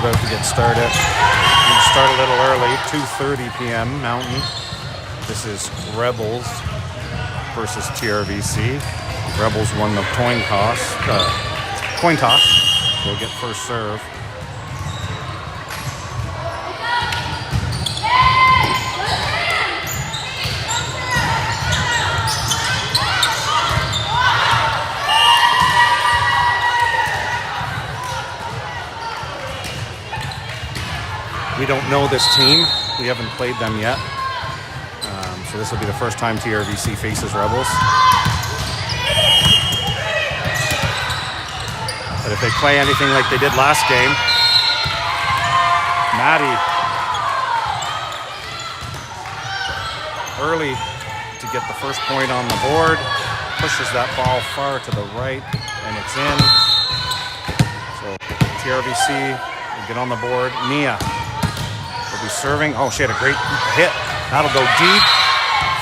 about to get started. We're going to start a little early, 2:30 p.m. Mountain. This is Rebels versus TRVC. Rebels won the coin toss. We'll get first serve. We don't know this team. We haven't played them yet. So this will be the first time TRVC faces Rebels. But if they play anything like they did last game, Maddie early to get the first point on the board, pushes that ball far to the right, and it's in. So TRVC will get on the board. Nia will be serving. Oh, she had a great hit. That'll go deep,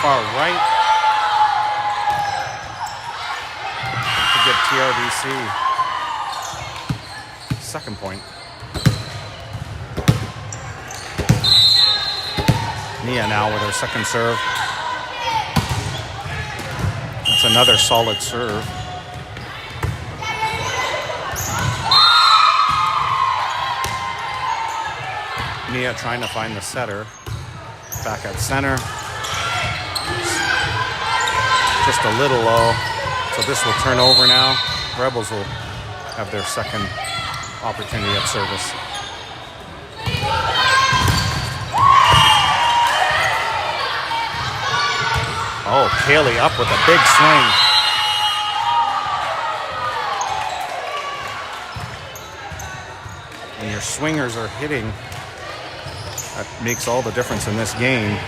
far right to give TRVC second point. Nia now with her second serve. That's another solid serve. Nia trying to find the setter. Back at center. Just a little low. So this will turn over now. Rebels will have their second opportunity at service. Oh, Kaylee up with a big swing. When your swingers are hitting, that makes all the difference in this game.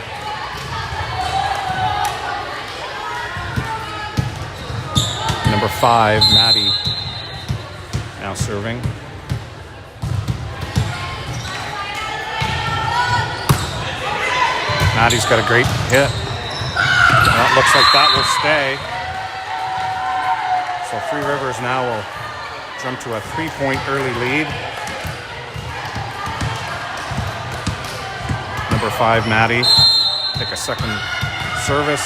Number 5, Maddie, now serving. Maddie's got a great hit. Well, it looks like that will stay. So Three Rivers now will jump to a 3-point early lead. Number 5, Maddie, take a second service.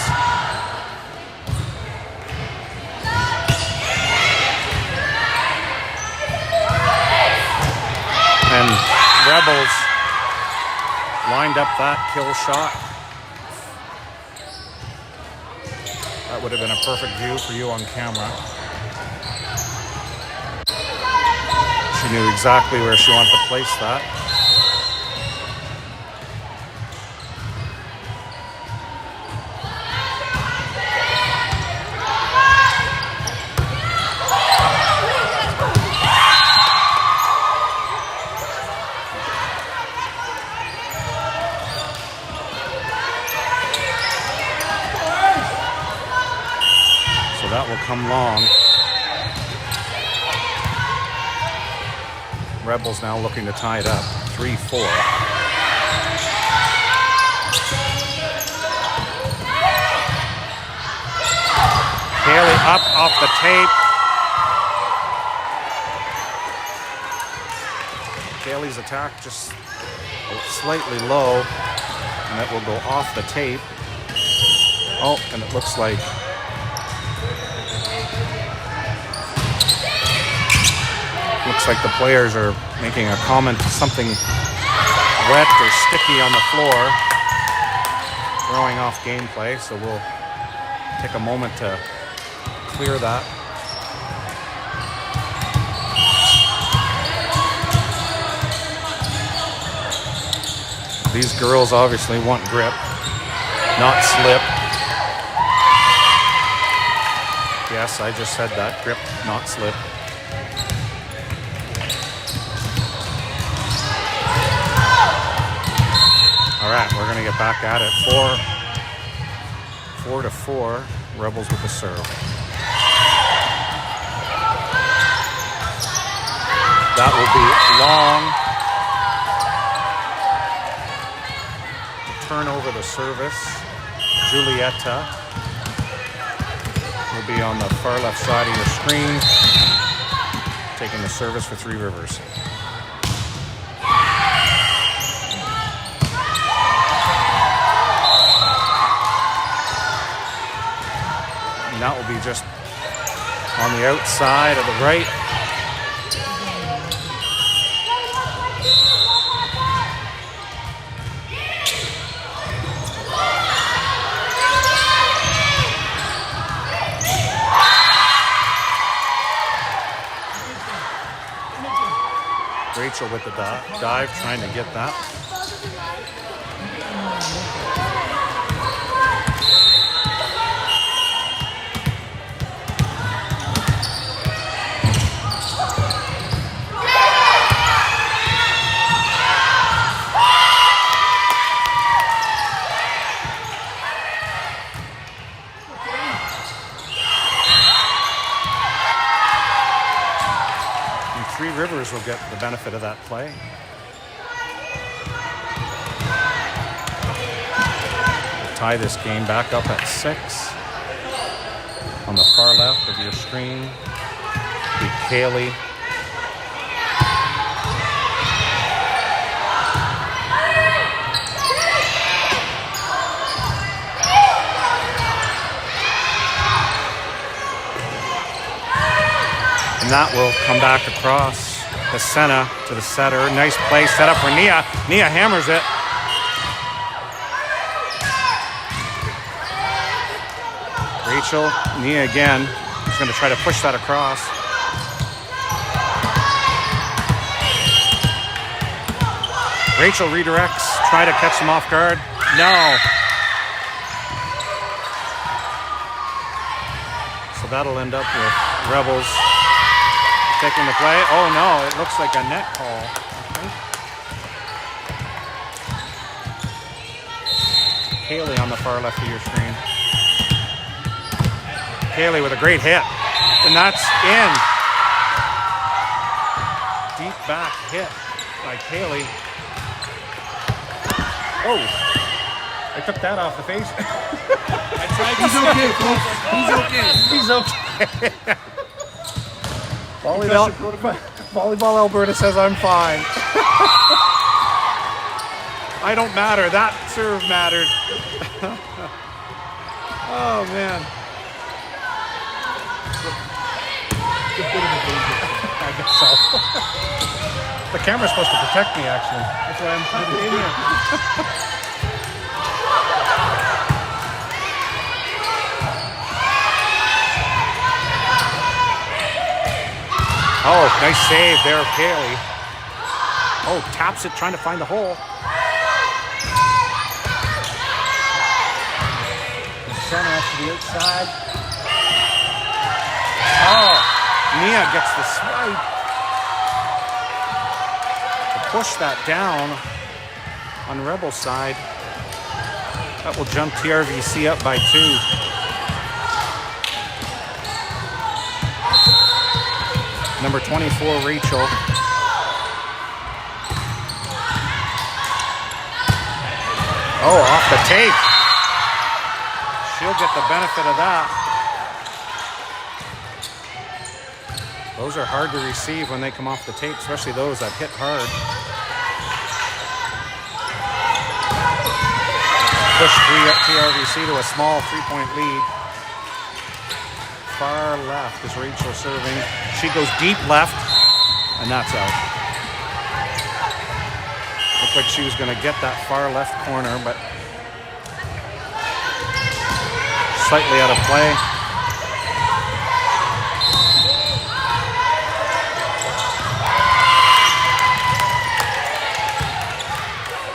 And Rebels lined up that kill shot. That would have been a perfect view for you on camera. She knew exactly where she wanted to place that. That will come long. Rebels now looking to tie it up. 3-4. Kaylee up off the tape. Kaylee's attack just slightly low, and that will go off the tape. Oh, and it looks like the players are making a comment to something wet or sticky on the floor, throwing off gameplay, so we'll take a moment to clear that. These girls obviously want grip, not slip. Yes, I just said that, grip, not slip. All right, we're going to get back at it. 4-4, Rebels with the serve. That will be long. Turn over the service. Julieta will be on the far left side of your screen, taking the service for Three Rivers. And that will be just on the outside of the right. Rachel with the dive, trying to get that. Three Rivers will get the benefit of that play. We'll tie this game back up at 6. On the far left of your screen, be Kaylee. And that will come back across the center to the setter. Nice play set up for Nia. Nia hammers it. Rachel, Nia again. She's going to try to push that across. Rachel redirects, try to catch them off guard. No. So that'll end up with Rebels taking the play. Oh no, it looks like a net call. Kaylee on the far left of your screen. Kaylee with a great hit. And that's in. Deep back hit by Kaylee. Oh, I took that off the face. I tried to. He's okay, folks. He's okay. Volleyball Alberta says I'm fine. I don't matter. That serve mattered. Oh, man. I guess so. The camera's supposed to protect me, actually. That's why I'm putting it in here. Oh, nice save there, Kaylee. Oh, taps it, trying to find the hole. The center off to the outside. Oh, Nia gets the swipe. To push that down on Rebel side. That will jump TRVC up by 2. Number 24, Rachel. Oh, off the tape. She'll get the benefit of that. Those are hard to receive when they come off the tape, especially those that hit hard. Push TRVC to a small 3-point lead. Far left is Rachel serving. She goes deep left, and that's out. Looked like she was going to get that far left corner, but slightly out of play.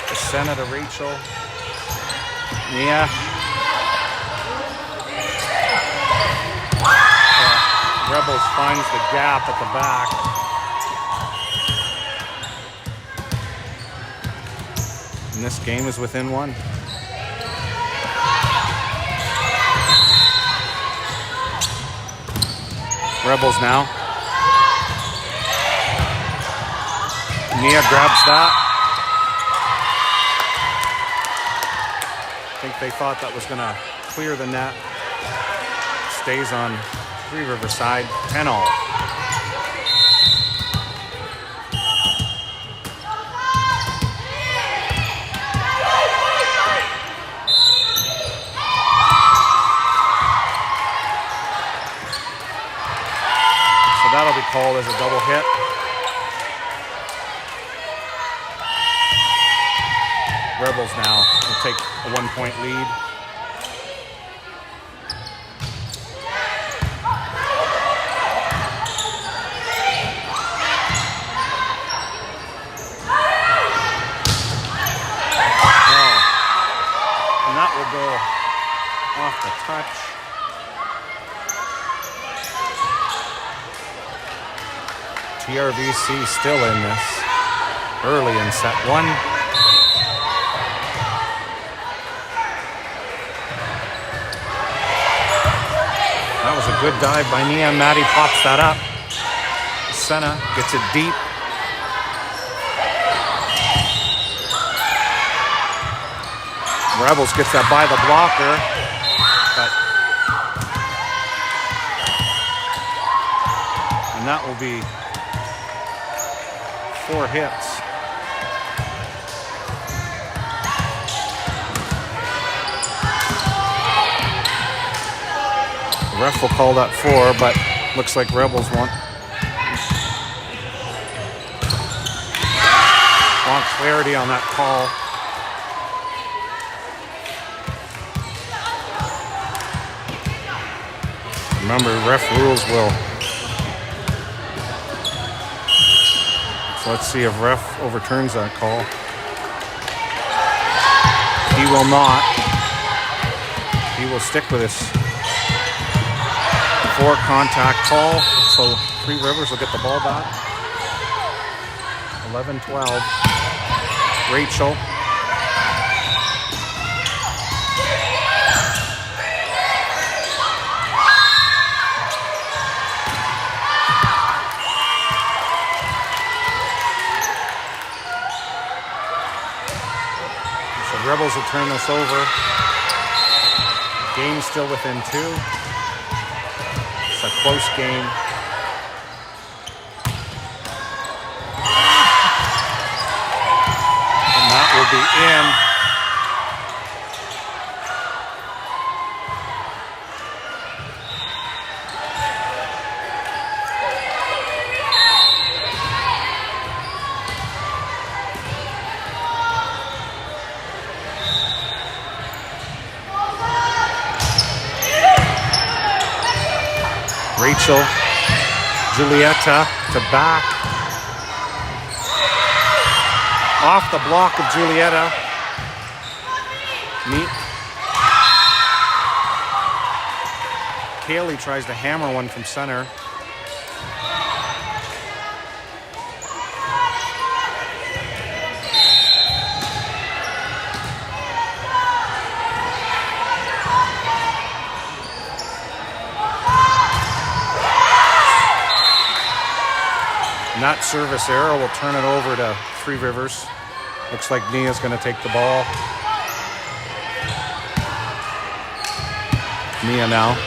The center to Rachel. Nia. Rebels finds the gap at the back. And this game is within 1. Rebels now. Nia grabs that. I think they thought that was going to clear the net. Stays on Three Riverside, 10-all. that'll be called as a double hit. Rebels now will take a 1-point lead. And that will go off the touch. TRVC still in this early in set 1. That was a good dive by Nia. Maddie pops that up. Senna gets it deep. Rebels gets that by the blocker, and that will be 4 hits. The ref will call that 4, but looks like Rebels want clarity on that call. Remember, ref rules will. So let's see if ref overturns that call. He will not. He will stick with his 4 contact call. So Three Rivers will get the ball back. 11-12. Rachel. Rebels will turn this over. Game still within 2. It's a close game. And that will be in. Rachel, Julieta to back. Off the block of Julieta. Neat. Kaylee tries to hammer one from center. And that service error will turn it over to Three Rivers. Looks like Nia's going to take the ball. Nia now.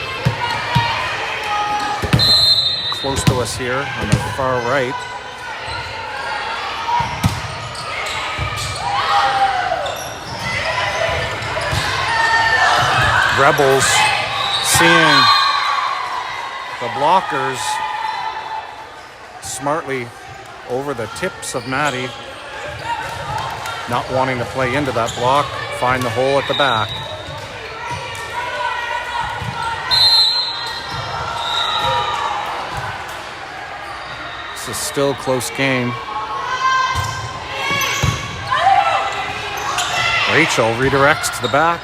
Close to us here on the far right. Rebels seeing the blockers smartly over the tips of Maddie, not wanting to play into that block, find the hole at the back. This is still a close game. Rachel redirects to the back.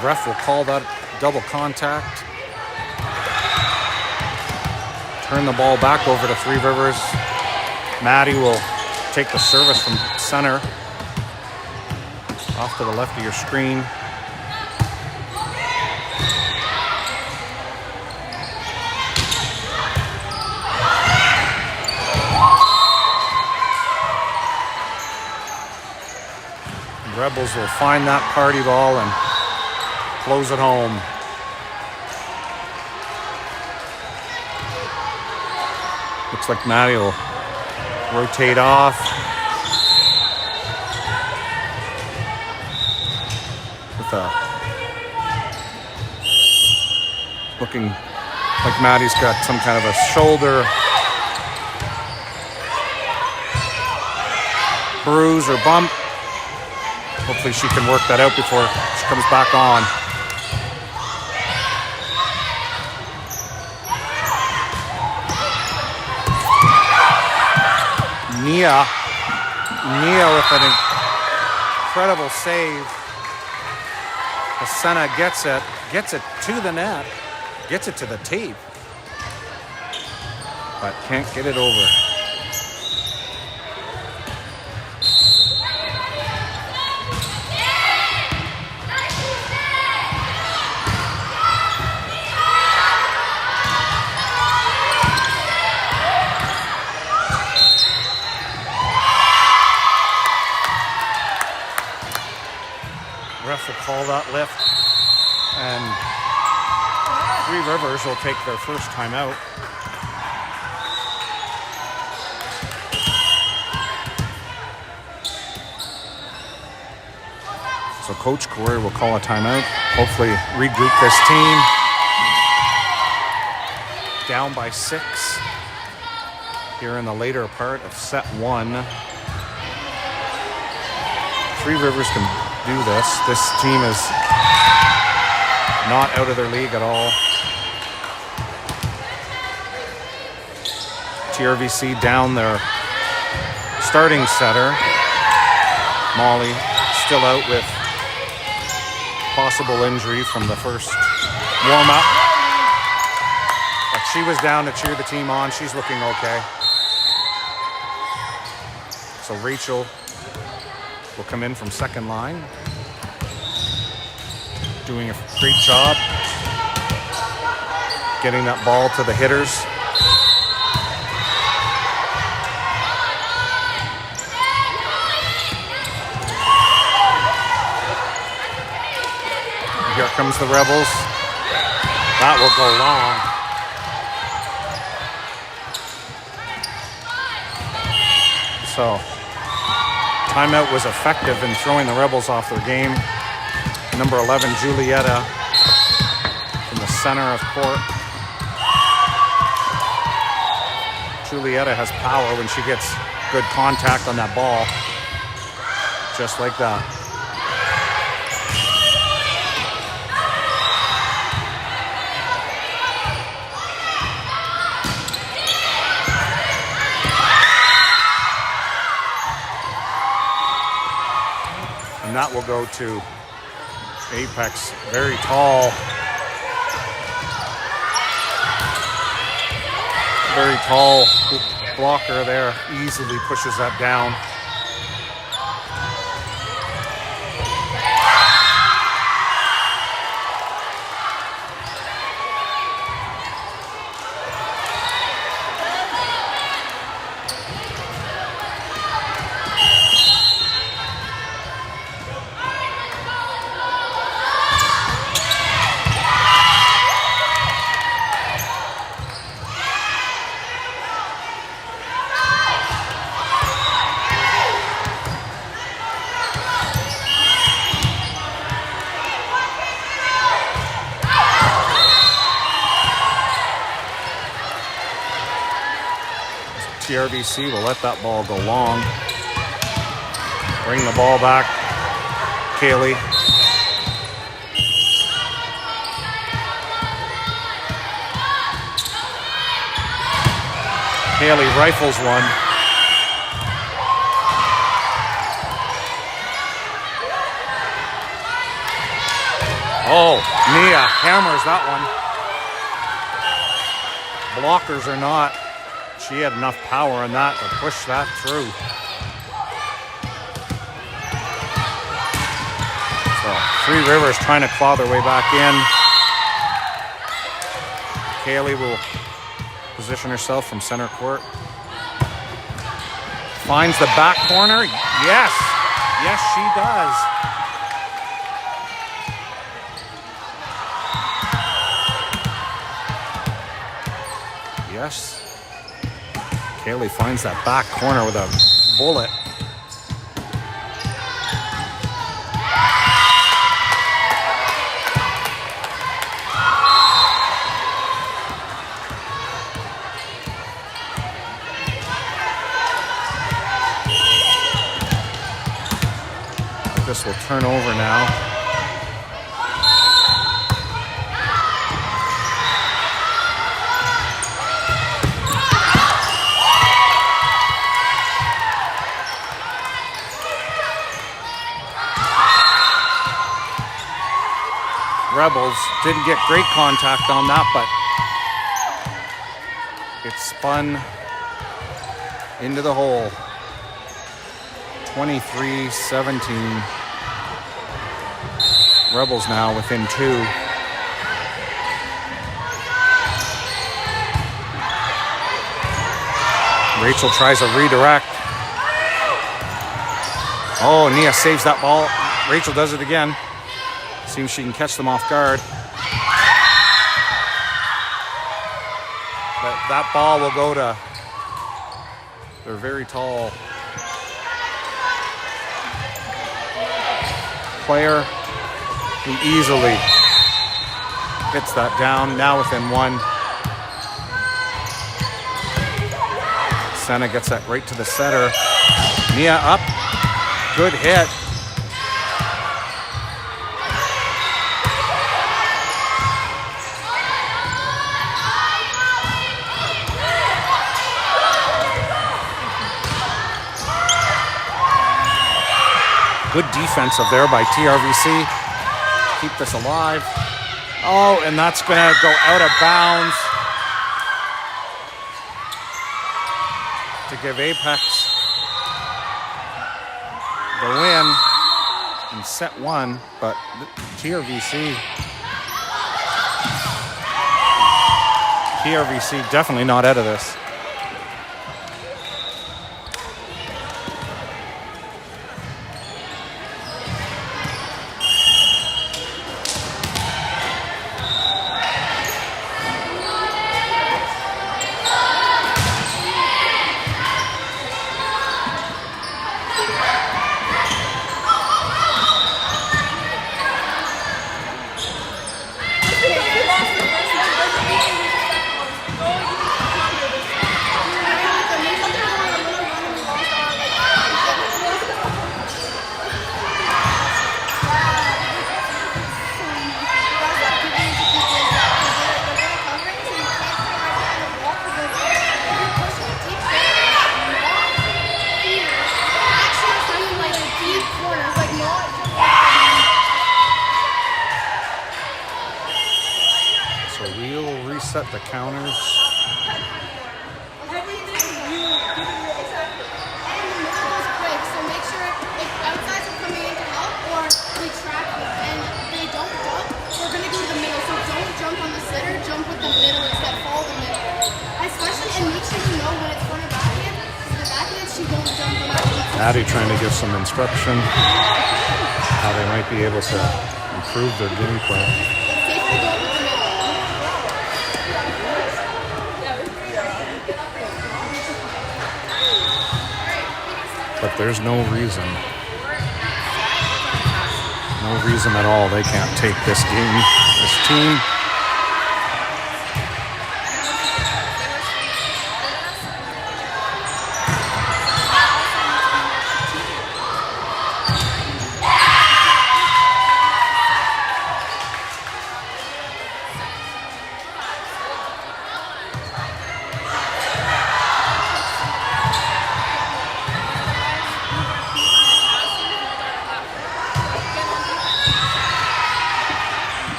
Ref will call that double contact. Turn the ball back over to Three Rivers. Maddie will take the service from center. Off to the left of your screen. Rebels will find that party ball and close it home. Looks like Maddie will rotate off. With looking like Maddie's got some kind of a shoulder bruise or bump. Hopefully she can work that out before she comes back on. Nia with an incredible save. Asena gets it to the net, gets it to the tape, but can't get it over. Ref will call that lift, and Three Rivers will take their first timeout. So Coach Corey will call a timeout, hopefully regroup this team. Down by 6 here in the later part of set 1. Three Rivers can do this. This team is not out of their league at all. TRVC down their starting setter. Molly still out with possible injury from the first warm-up. But she was down to cheer the team on. She's looking okay. So Rachel will come in from second line. Doing a great job getting that ball to the hitters. And here comes the Rebels. That will go long. So timeout was effective in throwing the Rebels off their game. Number 11, Julietta, from the center of court. Julietta has power when she gets good contact on that ball. Just like that. And that will go to Apex. Very tall blocker there. Easily pushes that down. TRVC will let that ball go long. Bring the ball back. Kaylee. Kaylee rifles one. Oh, Nia hammers that one. Blockers or not, she had enough power on that to push that through. So Three Rivers trying to claw their way back in. Kaylee will position herself from center court. Finds the back corner. Yes. Yes, she does. Yes. Kaylee finds that back corner with a bullet. This will turn over now. Rebels didn't get great contact on that, but it spun into the hole. 23-17. Rebels now within 2. Rachel tries a redirect. Oh, Nia saves that ball. Rachel does it again. Seems she can catch them off guard. But that ball will go to their very tall player, who easily gets that down. Now within 1. Senna gets that right to the setter. Nia up. Good hit. Good defensive there by TRVC. Keep this alive. Oh, and that's going to go out of bounds to give Apex the win in set 1, but TRVC definitely not out of this. Set the counters. Addie trying to give some instruction how they might be able to improve their gameplay. But there's no reason at all they can't take this game, this team.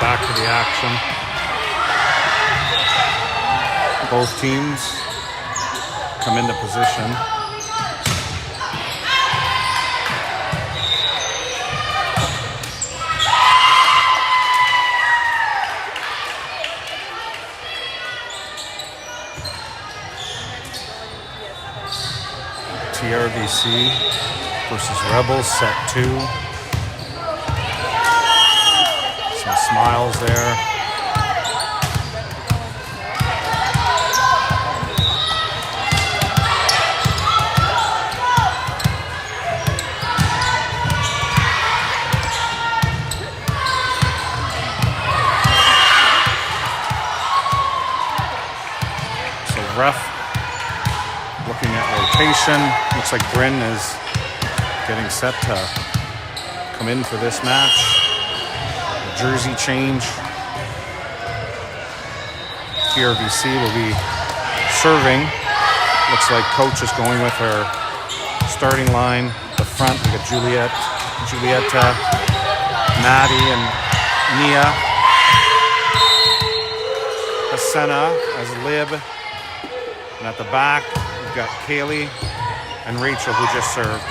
Back to the action. Both teams come into position. TRVC versus Rebels, set 2. Some smiles there. So ref looking at rotation. Looks like Bryn is getting set to come in for this match. Jersey change. TRVC will be serving. Looks like coach is going with her starting line. The front, we got Julieta, Maddie, and Nia. Asena as Lib. And at the back, we've got Kaylee and Rachel, who just served.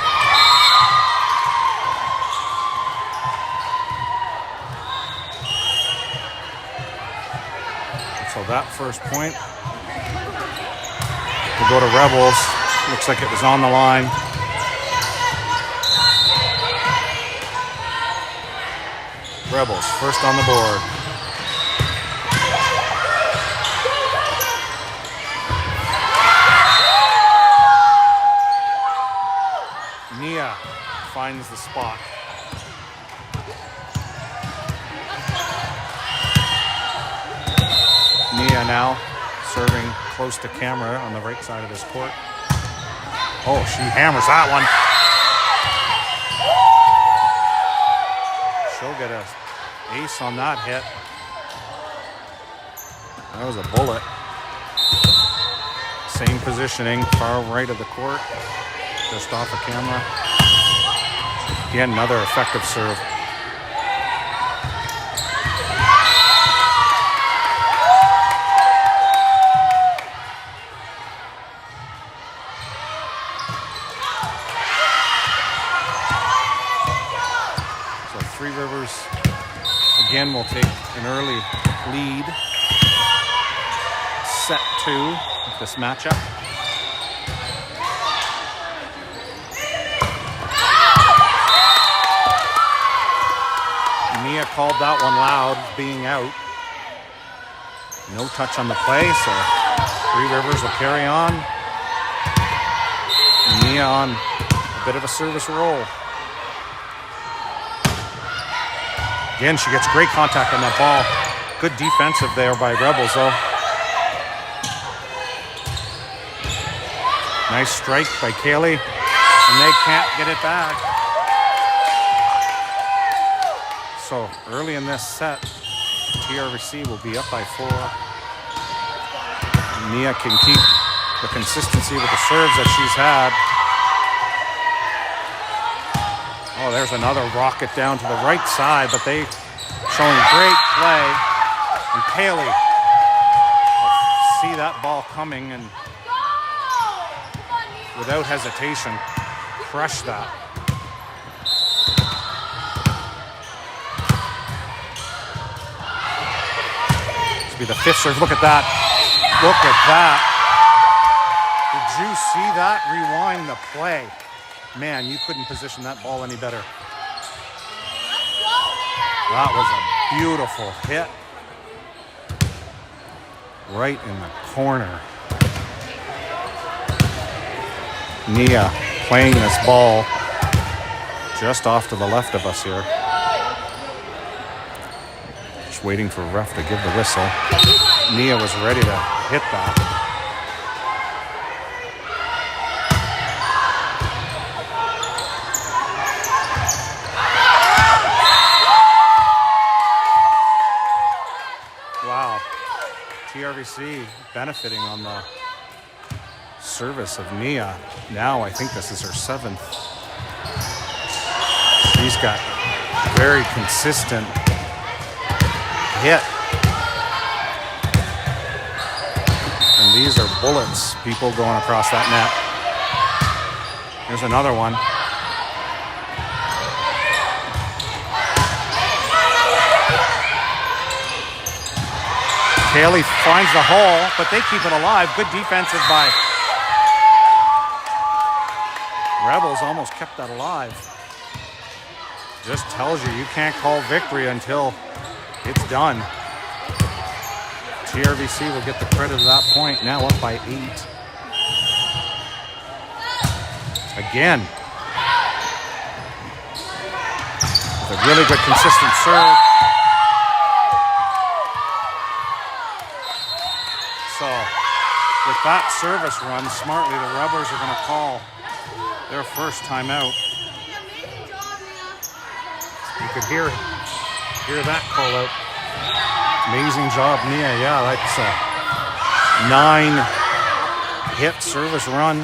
So that first point will go to Rebels. Looks like it was on the line. Rebels first on the board. Nia finds the spot. Nia now serving close to camera on the right side of this court. Oh, she hammers that one. She'll get an ace on that hit. That was a bullet. Same positioning, far right of the court, just off the camera. Again, another effective serve. Three Rivers again will take an early lead. Set 2 with this matchup. Nia called that one loud, being out. No touch on the play, so Three Rivers will carry on. Nia on a bit of a service roll. Again, she gets great contact on that ball. Good defensive there by Rebels, though. Nice strike by Kaylee, and they can't get it back. So early in this set, TRVC will be up by 4. Nia can keep the consistency with the serves that she's had. Oh, there's another rocket down to the right side, but they showing great play. And Kaylee will see that ball coming and without hesitation, crush that. This will be the 5th serve. Look at that. Look at that. Did you see that? Rewind the play. Man, you couldn't position that ball any better. That was a beautiful hit. Right in the corner. Nia playing this ball just off to the left of us here. Just waiting for ref to give the whistle. Nia was ready to hit that. TRVC benefiting on the service of Nia. Now I think this is her 7th. She's got very consistent hit. And these are bullets, people going across that net. Here's another one. Kaylee finds the hole, but they keep it alive. Good defensive by Rebels almost kept that alive. Just tells you you can't call victory until it's done. TRVC will get the credit at that point. Now up by 8. Again. With a really good consistent serve. So with that service run, smartly the Rebels are going to call their first timeout. You could hear that call out. Amazing job, Nia. Yeah, that's a 9-hit service run.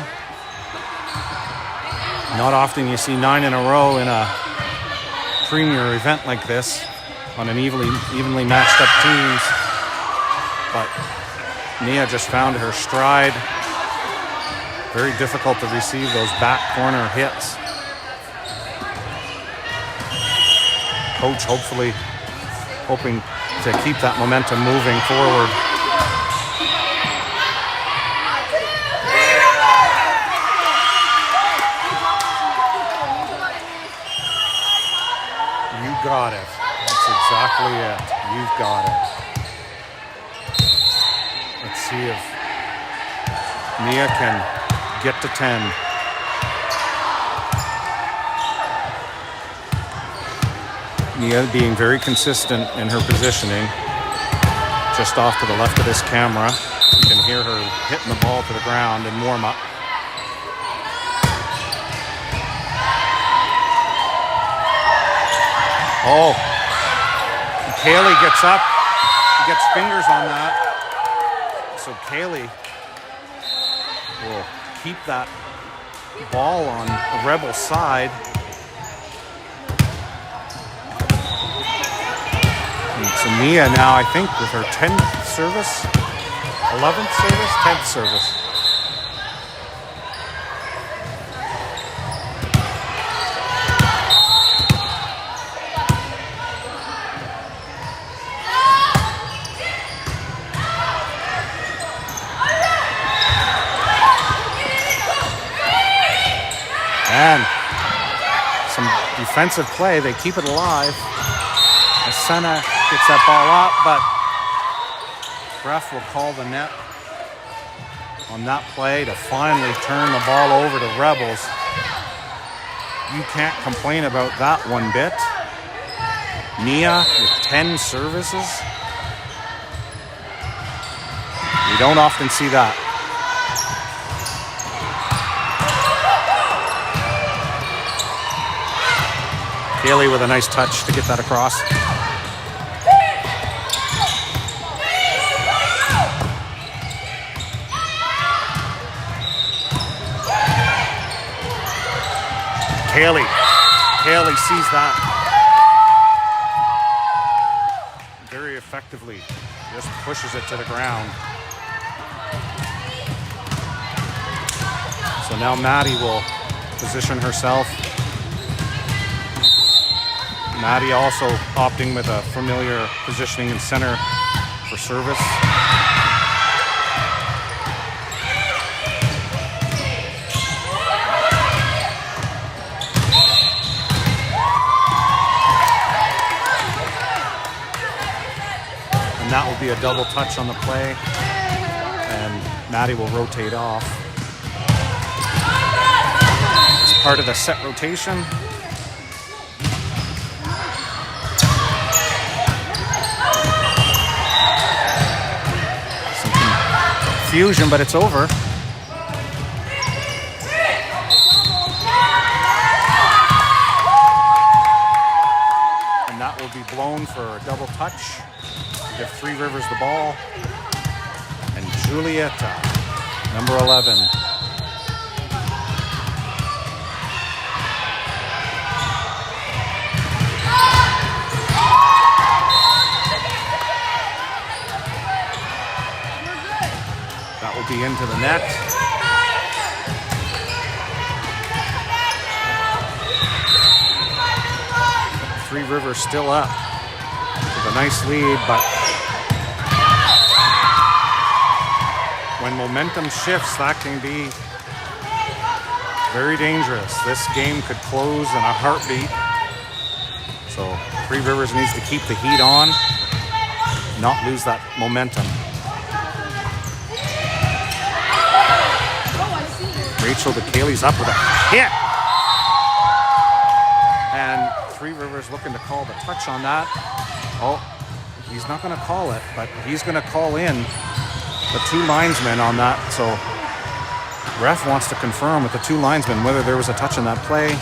Not often you see 9 in a row in a premier event like this on an evenly matched up teams. But Nia just found her stride. Very difficult to receive those back corner hits. Coach hopefully hoping to keep that momentum moving forward. You got it. That's exactly it. You've got it. Let's see if Nia can get to 10. Nia being very consistent in her positioning. Just off to the left of this camera. You can hear her hitting the ball to the ground in warm-up. Oh, Kaylee gets up, gets fingers on that. So Kaylee will keep that ball on the Rebel side. And so Nia now, I think, with her 10th service, 11th service, 10th service. And some defensive play. They keep it alive. Asena gets that ball up, but ref will call the net on that play to finally turn the ball over to Rebels. You can't complain about that one bit. Nia with 10 services. You don't often see that. Kaylee with a nice touch to get that across. Kaylee sees that very effectively. Just pushes it to the ground. So now Maddie will position herself. Maddie also opting with a familiar positioning in center for service. And that will be a double touch on the play. And Maddie will rotate off. It's part of the set rotation. Fusion, but it's over. And that will be blown for a double touch. Give Three Rivers the ball. And Julieta, number 11. Be into the net. Three Rivers still up with a nice lead, but when momentum shifts, that can be Very dangerous. This game could close in a heartbeat. So Three Rivers needs to keep the heat on, not lose that momentum. Rachel DeKaylee's up with a hit. And Three Rivers looking to call the touch on that. Oh, he's not going to call it, but he's going to call in the two linesmen on that. So ref wants to confirm with the two linesmen whether there was a touch on that play.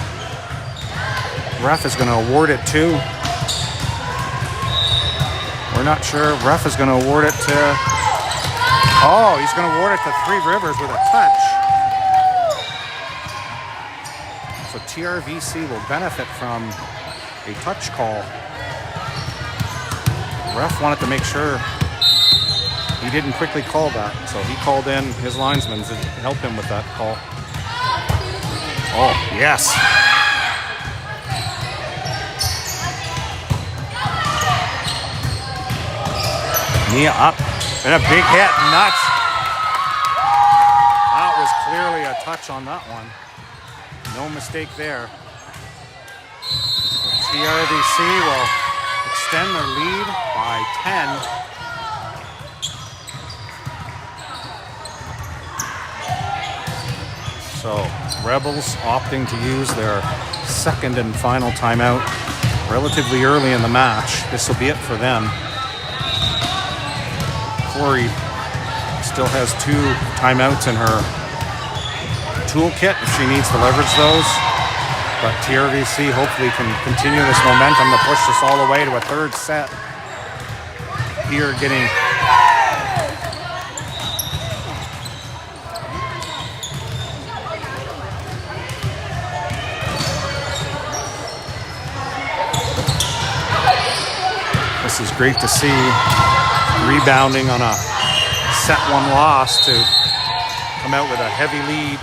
Ref is going to award it to. We're not sure. Ref is going to award it to. Oh, he's going to award it to Three Rivers with a touch. So TRVC will benefit from a touch call. Ref wanted to make sure he didn't quickly call that, so he called in his linesmen to help him with that call. Oh, yes. Nia up and a big hit, nuts. That was clearly a touch on that one. No mistake there. TRVC will extend their lead by 10. So Rebels opting to use their second and final timeout relatively early in the match. This will be it for them. Corey still has 2 timeouts in her toolkit if she needs to leverage those. But TRVC hopefully can continue this momentum to push this all the way to a third set. Here getting this is great to see, rebounding on a set 1 loss to come out with a heavy lead.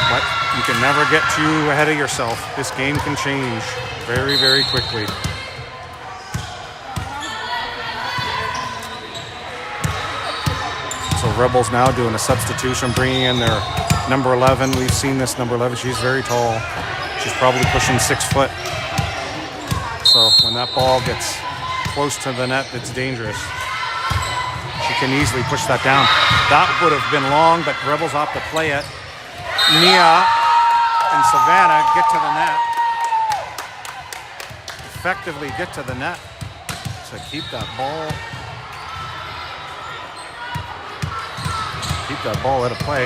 But you can never get too ahead of yourself. This game can change very, very quickly. So Rebels now doing a substitution, bringing in their number 11. We've seen this number 11. She's very tall. She's probably pushing 6 foot. So when that ball gets close to the net, it's dangerous. She can easily push that down. That would have been long, but Rebels opt to play it. Nia and Savannah get to the net. Effectively get to the net to keep that ball out of play.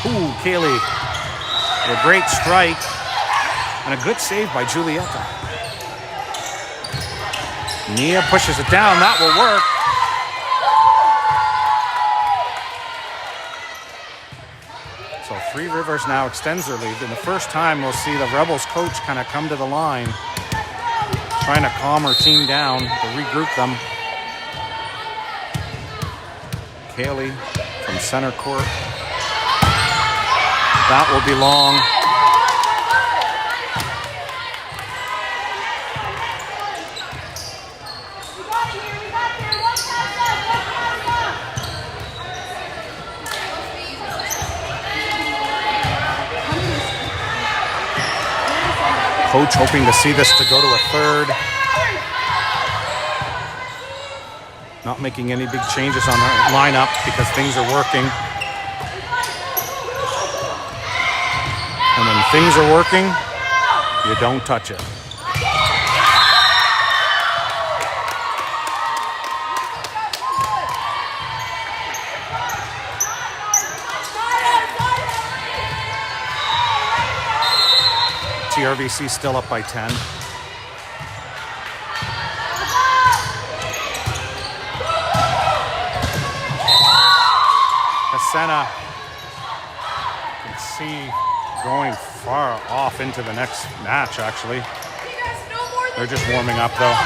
Ooh, Kaylee, a great strike and a good save by Julieta. Nia pushes it down. That will work. So Three Rivers now extends their lead. And the first time we'll see the Rebels coach kind of come to the line, trying to calm her team down, to regroup them. Kaylee from center court. That will be long. Coach hoping to see this to go to a third. Not making any big changes on the lineup because things are working. And when things are working, you don't touch it. TRVC still up by 10. Hasena can see going far off into the next match, actually. They're just warming up, though.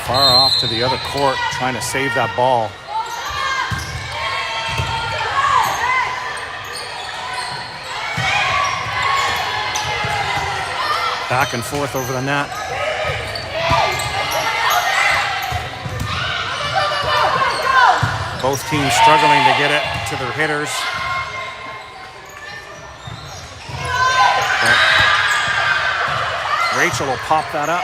Far off to the other court, trying to save that ball. Back and forth over the net. Both teams struggling to get it to their hitters. But Rachel will pop that up.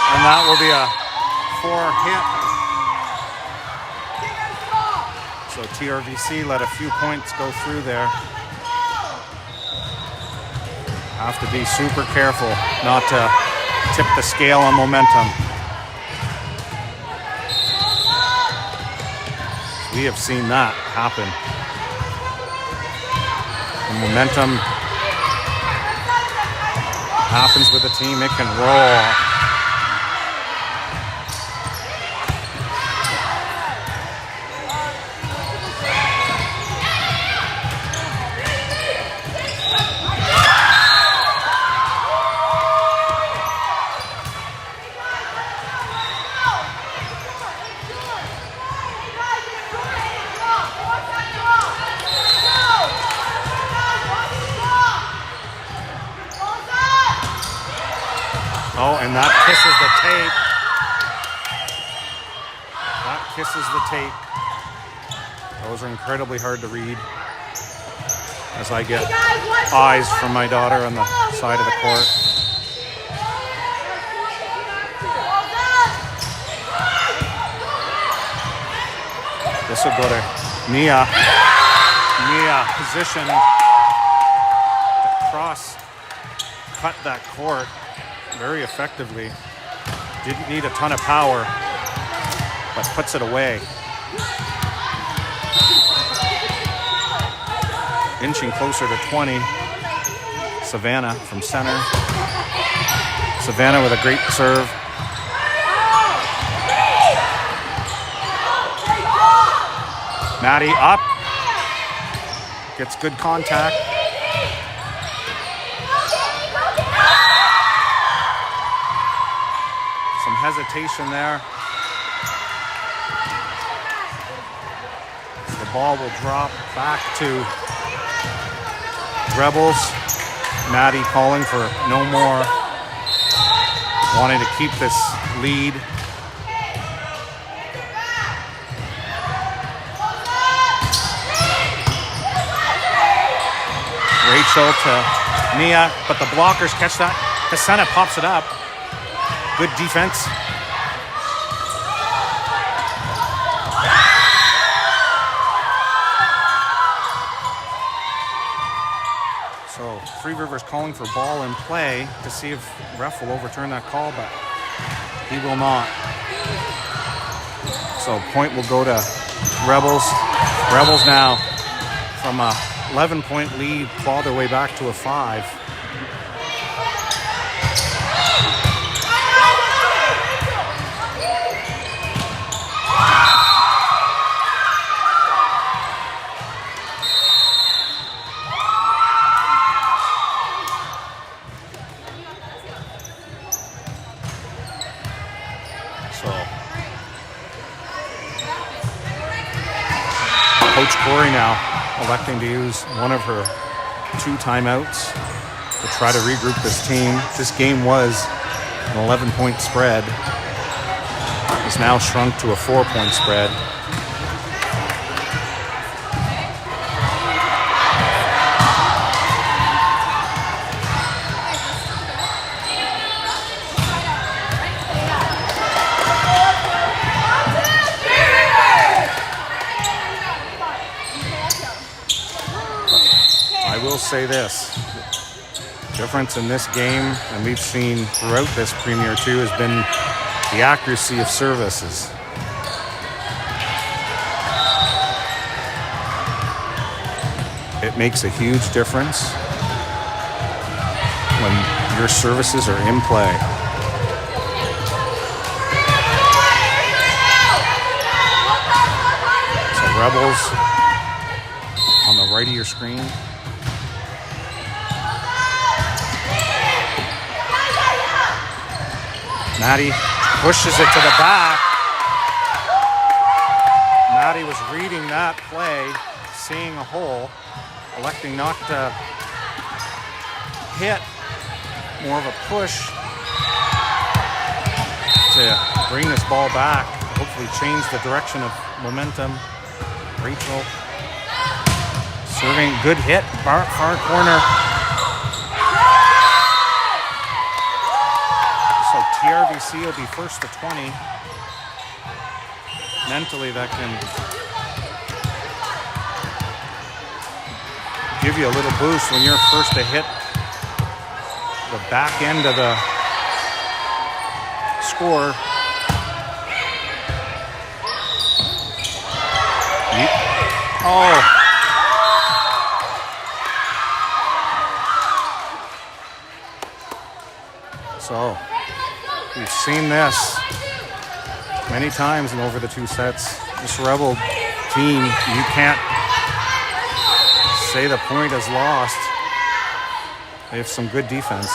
And that will be a 4 hit. So TRVC let a few points go through there. Have to be super careful not to tip the scale on momentum. We have seen that happen. When momentum happens with a team, it can roll. Oh, and that kisses the tape. That kisses the tape. Those are incredibly hard to read. As I get eyes from my daughter on the side of the court. This will go to Nia. Nia positioned to cross, cut that court very effectively. Didn't need a ton of power, but puts it away. Inching closer to 20. Savannah from center. Savannah with a great serve. Maddie up. Gets good contact. Some hesitation there. The ball will drop back to Rebels. Maddie calling for no more. Wanting to keep this lead. Rachel to Nia, but the blockers catch that. Cassena pops it up. Good defense. So Three Rivers calling for ball in play to see if ref will overturn that call, but he will not. So point will go to Rebels. Rebels now from a 11-point lead claw their way back to a 5. Coach Corey now electing to use one of her 2 timeouts to try to regroup this team. This game was an 11-point spread. It's now shrunk to a 4-point spread. Say this, difference in this game, and we've seen throughout this Premier 2, has been the accuracy of services. It makes a huge difference when your services are in play. So Rebels on the right of your screen. Maddie pushes it to the back. Maddie was reading that play, seeing a hole, electing not to hit, more of a push to bring this ball back. hopefully change the direction of momentum. Rachel serving, good hit, far corner. So TRVC will be first to 20. Mentally, that can give you a little boost when you're first to hit the back end of the score. Oh. So, we've seen this many times in over the 2 sets. This Rebel team, you can't say the point is lost. They have some good defense.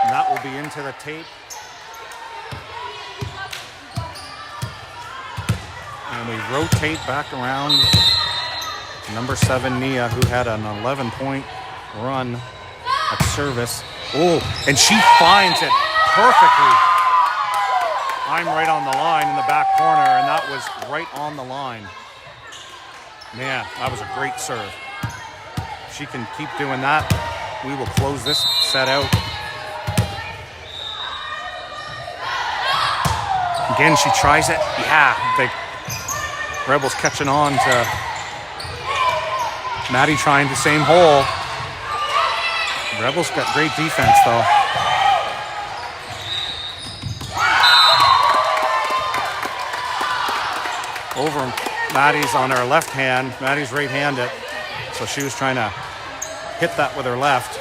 And that will be into the tape. And we rotate back around number 7, Nia, who had an 11-point run at service. Oh, and she finds it perfectly. I'm right on the line in the back corner, and that was right on the line. Man, that was a great serve. If she can keep doing that, we will close this set out. Again, she tries it. Yeah, the Rebels catching on to Maddie trying the same hole. Rebels got great defense, though. Over Maddie's on her left hand. Maddie's right-handed, so she was trying to hit that with her left.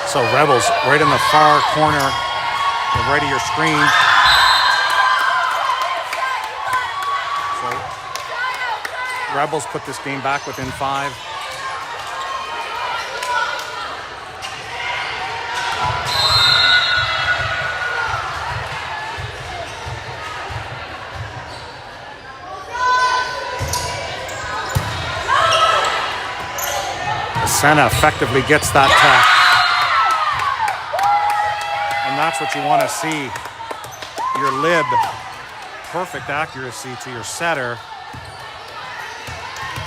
So Rebels right in the far corner, the right of your screen. So Rebels put this game back within 5. Senna effectively gets that tap. And that's what you want to see. Your lib, perfect accuracy to your setter,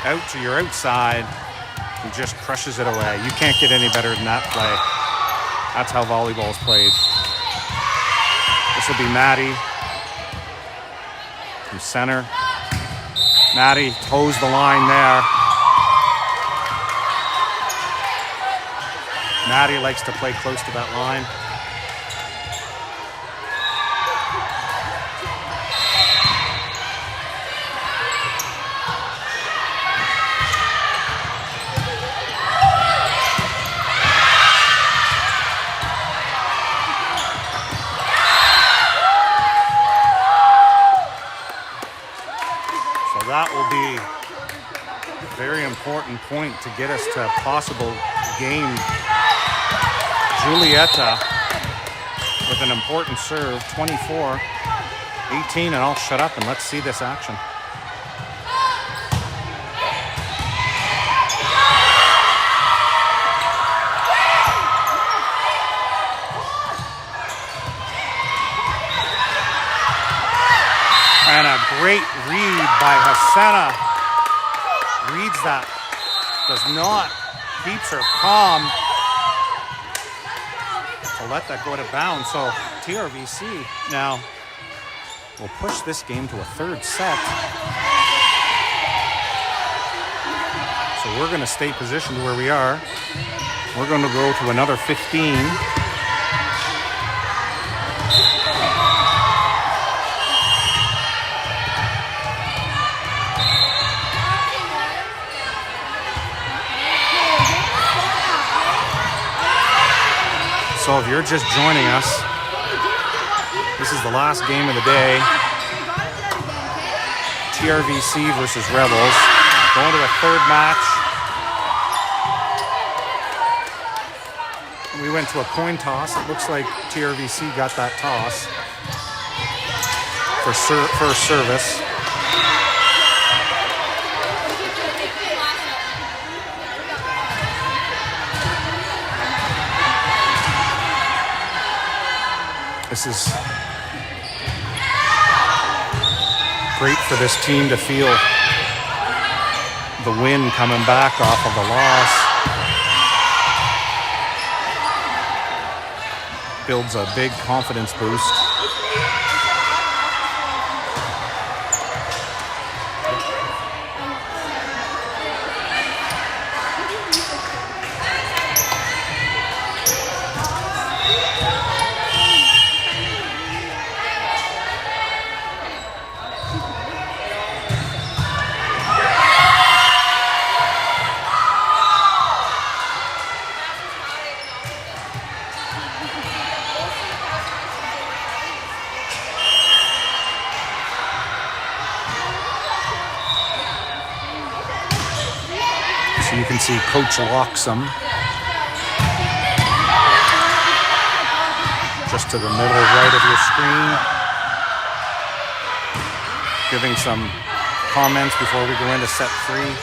out to your outside, and just crushes it away. You can't get any better than that play. That's how volleyball is played. This will be Maddie from center. Maddie toes the line there. Maddie likes to play close to that line. So that will be a very important point to get us to a possible game. Julieta with an important serve, 24-18, and I'll shut up and let's see this action. And a great read by Hasena. Reads that, does not, keeps her calm. Let that go to bounds. So TRVC now will push this game to a 3rd set. So we're going to stay positioned where we are. We're going to go to another 15. So if you're just joining us, this is the last game of the day. TRVC versus Rebels. Going to a 3rd match. We We went to a coin toss. It looks like TRVC got that toss for first service. This is great for this team to feel the win coming back off of a loss. Builds a big confidence boost. So you can see Coach Loxham just to the middle right of your screen, giving some comments before we go into set 3.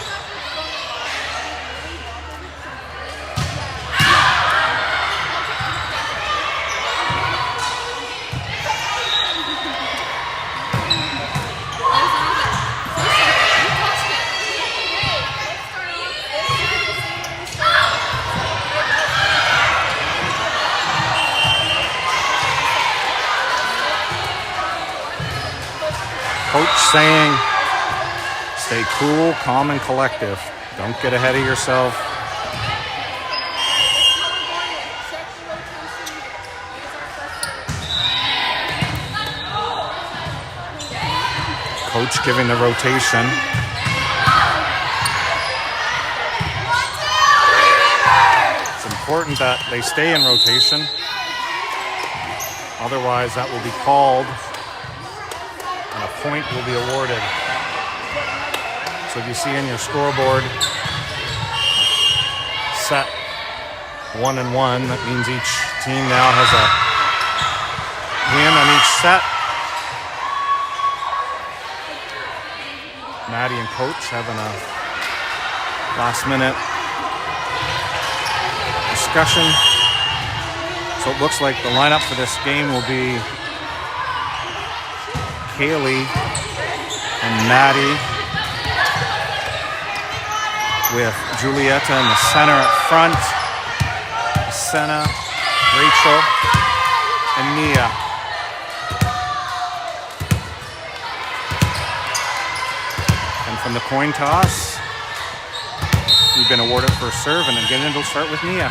Coach saying, stay cool, calm, and collective. Don't get ahead of yourself. Coach giving the rotation. It's important that they stay in rotation. Otherwise, that will be called. And a point will be awarded. So if you see in your scoreboard, set 1-1, that means each team now has a win on each set. Maddie and Coach having a last-minute discussion. So it looks like the lineup for this game will be Kaylee and Maddie with Julieta in the center up front, Senna, Rachel, and Nia. And from the coin toss, we've been awarded first serve, and again it'll start with Nia.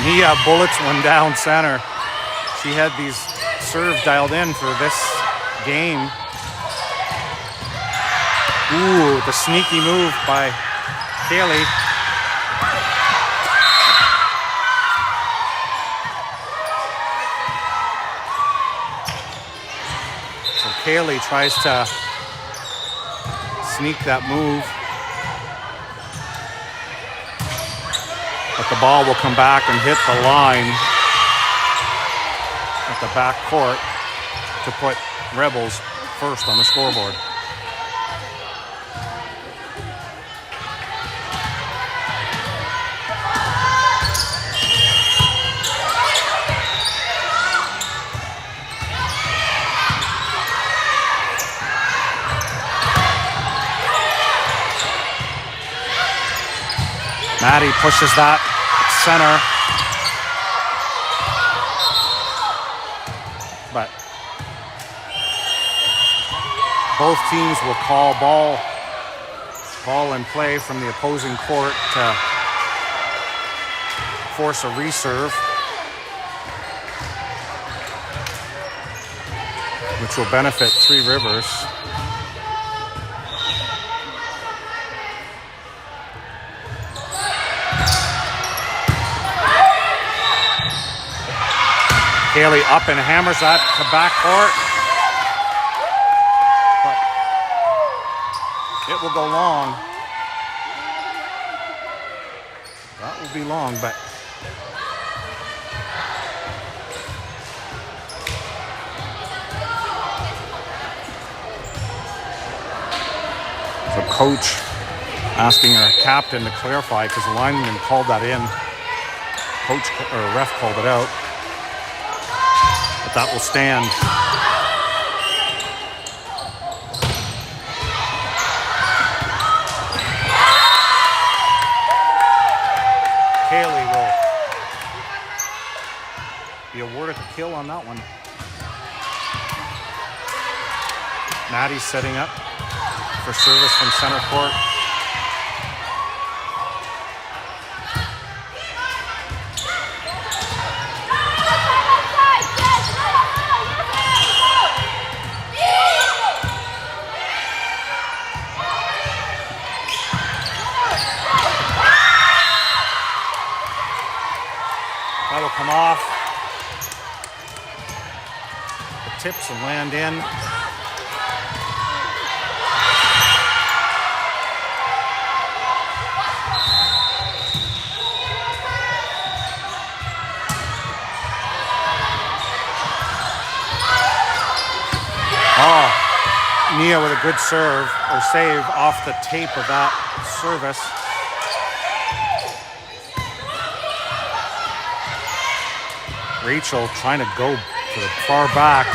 Nia bullets one down center. She had these serves dialed in for this game. Ooh, the sneaky move by Kaylee. So Kaylee tries to sneak that move. But the ball will come back and hit the line at the back court to put Rebels first on the scoreboard. Maddie pushes that center. But both teams will call ball and play from the opposing court to force a reserve, which will benefit Three Rivers. Kaylee up and hammers that to backcourt. But it will go long. That will be long, but so coach asking our captain to clarify because the lineman called that in. Coach or ref called it out, but that will stand. Kaylee will be awarded a kill on that one. Maddie's setting up for service from center court. That'll come off. It tips and land in. Oh, Nia with a good serve or save off the tape of that service. Rachel trying to go to the far back.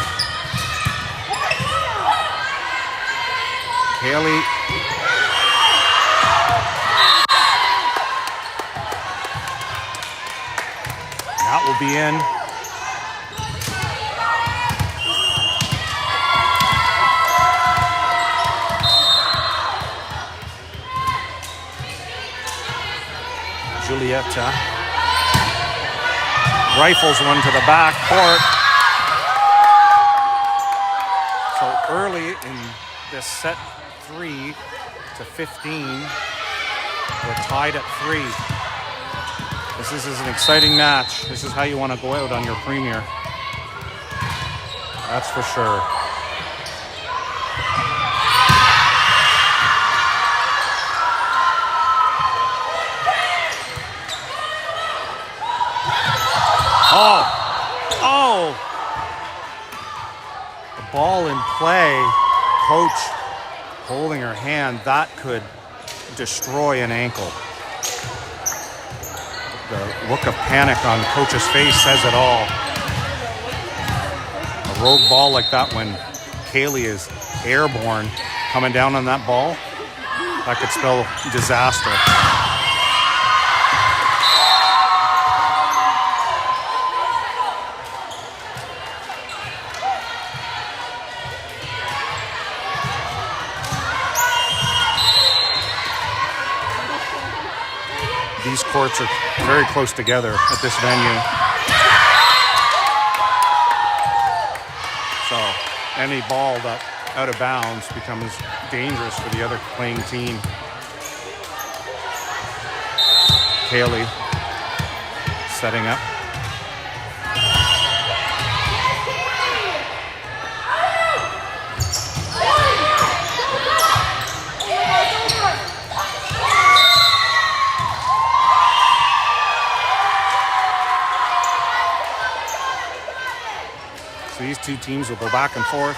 Kaylee. That will be in. Julieta rifles one to the back court. So early in this set 3 to 15, we're tied at 3. This is an exciting match. This is how you want to go out on your premier. That's for sure. Oh! The ball in play. Coach holding her hand. That could destroy an ankle. The look of panic on the coach's face says it all. A rogue ball like that when Kaylee is airborne coming down on that ball, that could spell disaster. These courts are very close together at this venue. So any ball that out of bounds becomes dangerous for the other playing team. Kaylee setting up. So these two teams will go back and forth.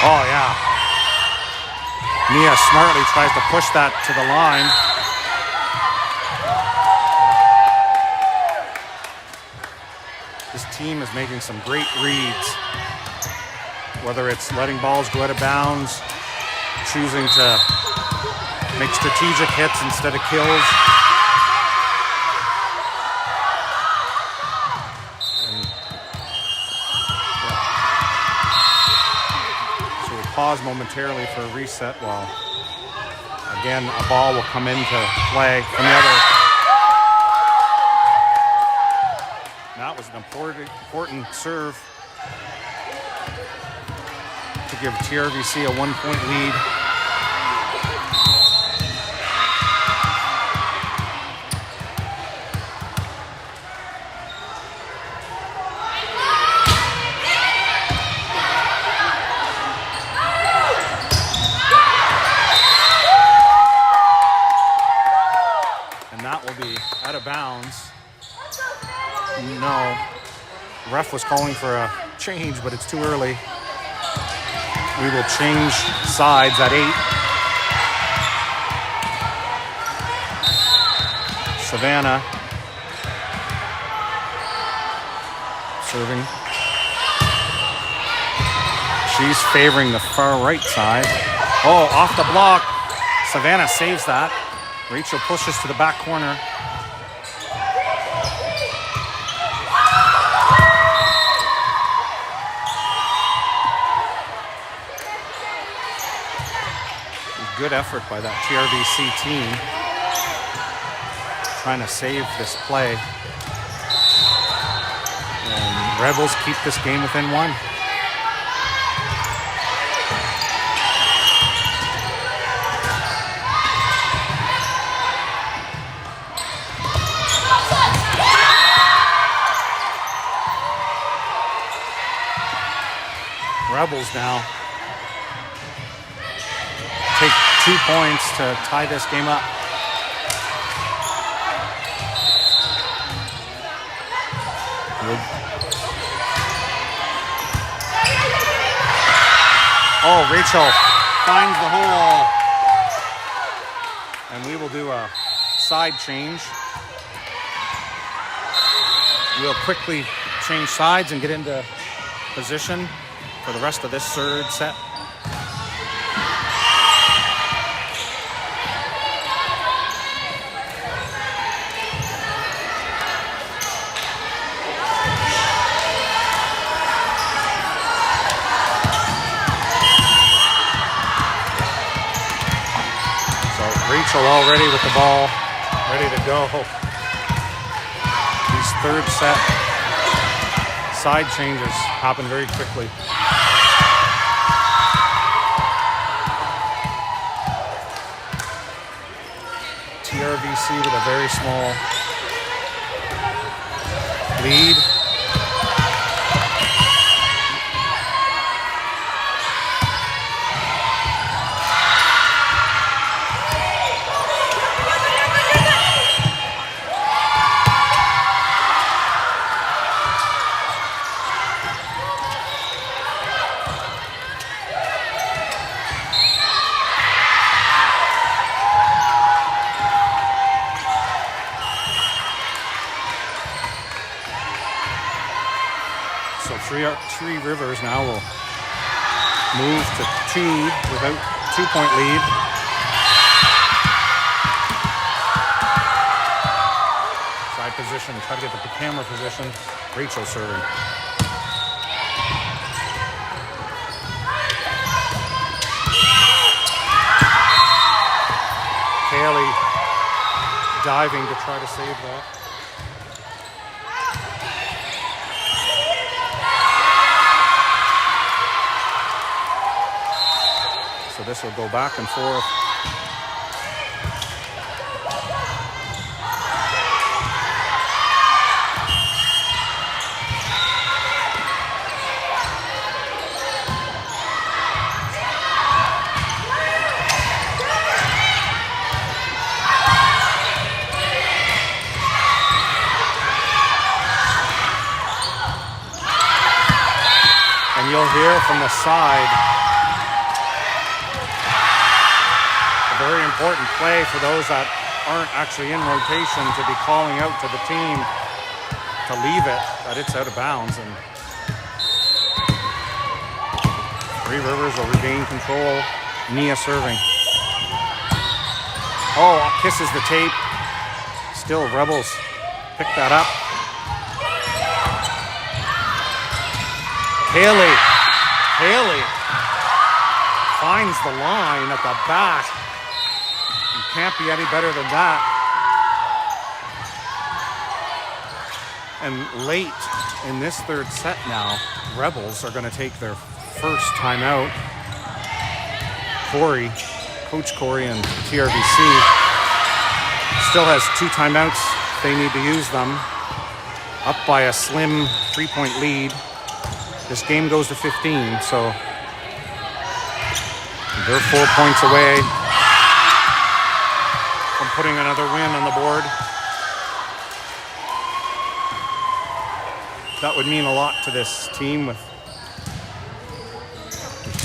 Oh, yeah. Nia smartly tries to push that to the line. This team is making some great reads. Whether it's letting balls go out of bounds, choosing to make strategic hits instead of kills. And, yeah. So we pause momentarily for a reset while, again, a ball will come into play from the other. That was an important serve to give TRVC a 1-point lead. No. Ref was calling for a change, but it's too early. We will change sides at 8. Savannah serving. She's favoring the far right side. Oh, off the block. Savannah saves that. Rachel pushes to the back corner. Good effort by that TRVC team, trying to save this play. And Rebels keep this game within 1. Rebels now take 2 points to tie this game up. Oh, Rachel finds the hole. And we will do a side change. We'll quickly change sides and get into position for the rest of this third set. Rachel already with the ball, ready to go. These third set side changes happen very quickly. TRVC with a very small lead. Three Rivers now will move to 2 without 2-point lead. Side position, try to get the camera position. Rachel serving. Kaylee diving to try to save that. So this will go back and forth. And you'll hear from the side. Very important play for those that aren't actually in rotation to be calling out to the team to leave it, that it's out of bounds. And Three Rivers will regain control. Nia serving. Oh, kisses the tape. Still Rebels pick that up. Haley finds the line at the back. Can't be any better than that. And late in this third set now, Rebels are going to take their first timeout. Coach Corey and TRVC still has 2 timeouts. They need to use them. Up by a slim 3-point lead. This game goes to 15, so they're 4 points away from putting another win on the board. that would mean a lot to this team with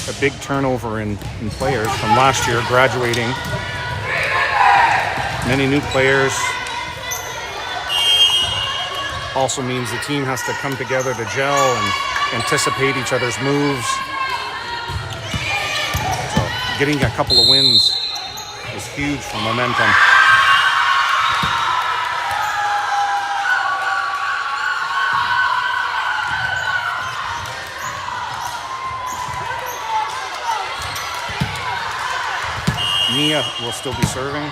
a big turnover in players from last year graduating. Many new players. Also means the team has to come together to gel and anticipate each other's moves. So getting a couple of wins is huge for momentum. Nia will still be serving.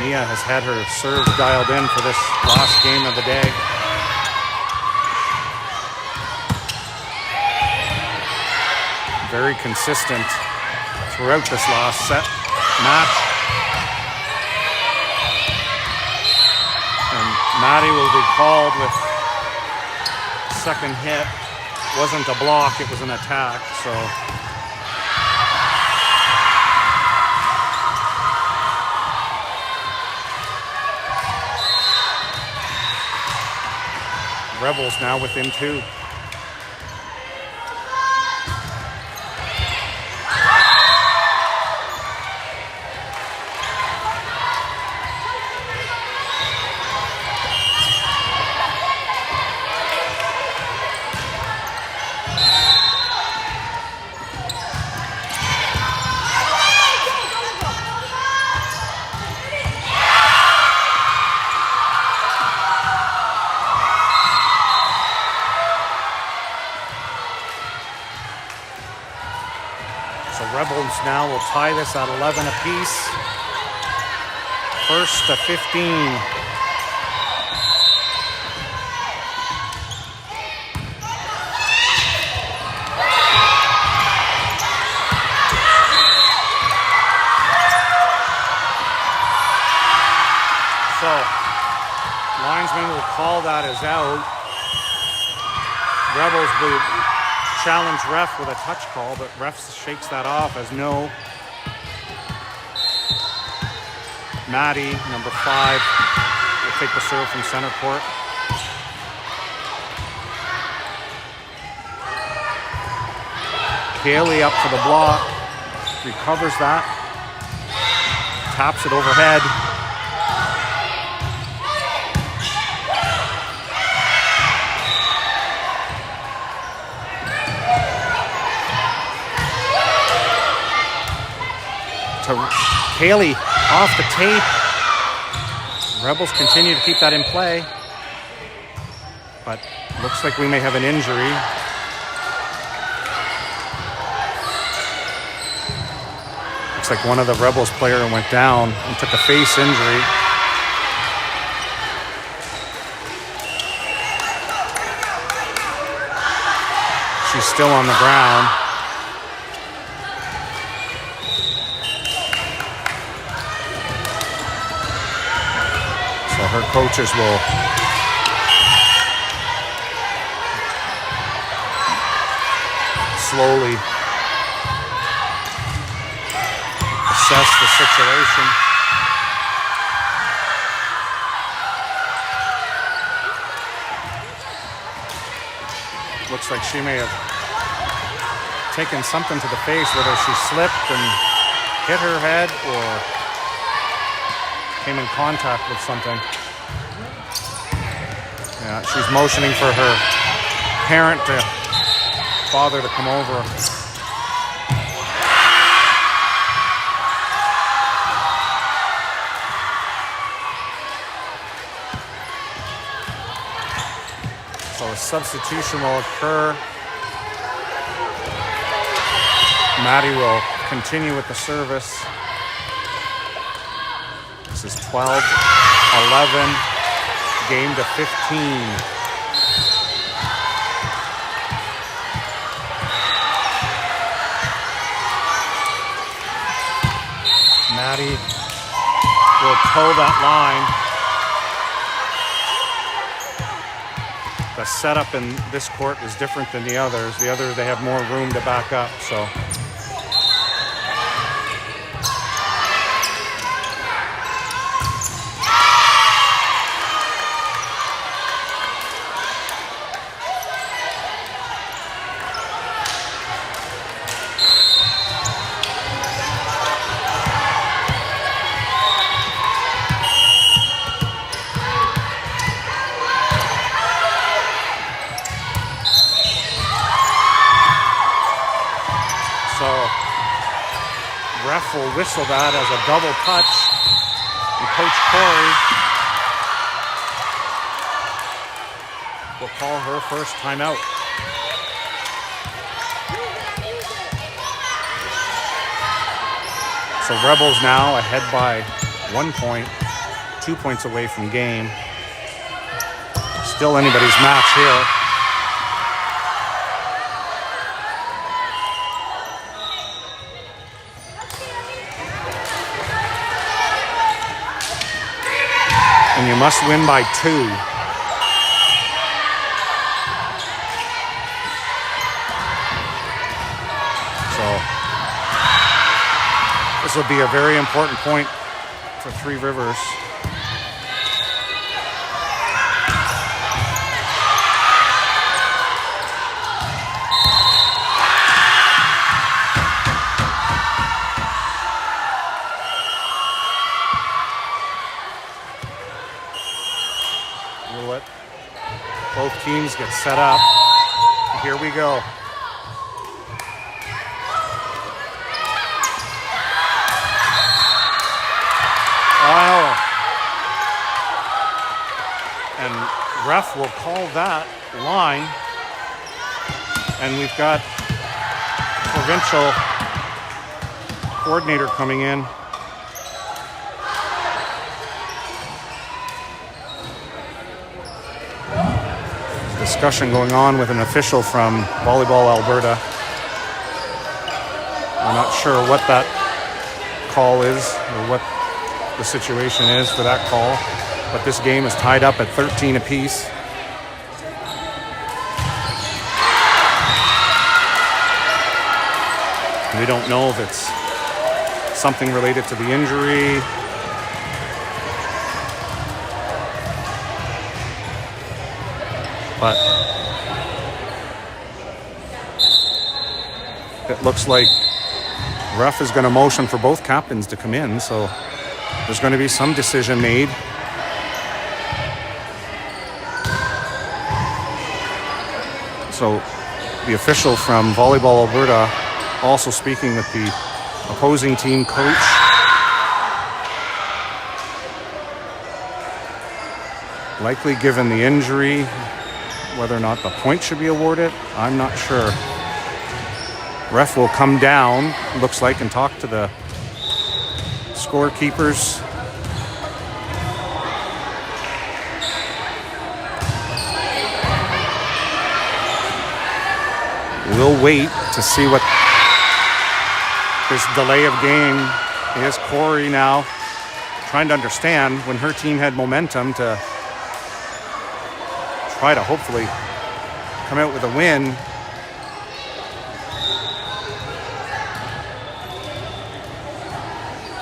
Nia has had her serve dialed in for this last game of the day. Very consistent throughout this last set match. And Maddie will be called with second hit. Wasn't a block, it was an attack, so Rebels now within 2. Rebels now will tie this at 11 apiece. First to 15. So, linesman will call that as out. Rebels will challenge ref with a touch call, but ref shakes that off as no. Maddie, number 5, will take the serve from center court. Kaylee up for the block, recovers that, taps it overhead. To Kaylee off the tape. Rebels continue to keep that in play, but looks like we may have an injury. Looks like one of the Rebels player went down and took a face injury. She's still on the ground. Her coaches will slowly assess the situation. Looks like she may have taken something to the face, whether she slipped and hit her head or came in contact with something. Yeah, she's motioning for her father to come over. So a substitution will occur. Maddie will continue with the service. This is 12-11. Game to 15. Maddie will toe that line. The setup in this court is different than the others. The others, they have more room to back up, so. ref will whistle that as a double touch. And Coach Corey will call her first timeout. So Rebels now ahead by 1 point, 2 points away from game. Still anybody's match here. And you must win by 2. This will be a very important point for Three Rivers. We'll let both teams get set up. Here we go. And ref will call that line. And we've got provincial coordinator coming in. There's a discussion going on with an official from Volleyball Alberta. I'm not sure what that call is or what the situation is for that call. But this game is tied up at 13 apiece. We don't know if it's something related to the injury. But it looks like ref is going to motion for both captains to come in, so there's going to be some decision made. So the official from Volleyball Alberta also speaking with the opposing team coach. Likely given the injury, whether or not the point should be awarded, I'm not sure. Ref will come down, looks like, and talk to the scorekeepers. We'll wait to see what this delay of game is. Corey now trying to understand when her team had momentum to try to hopefully come out with a win.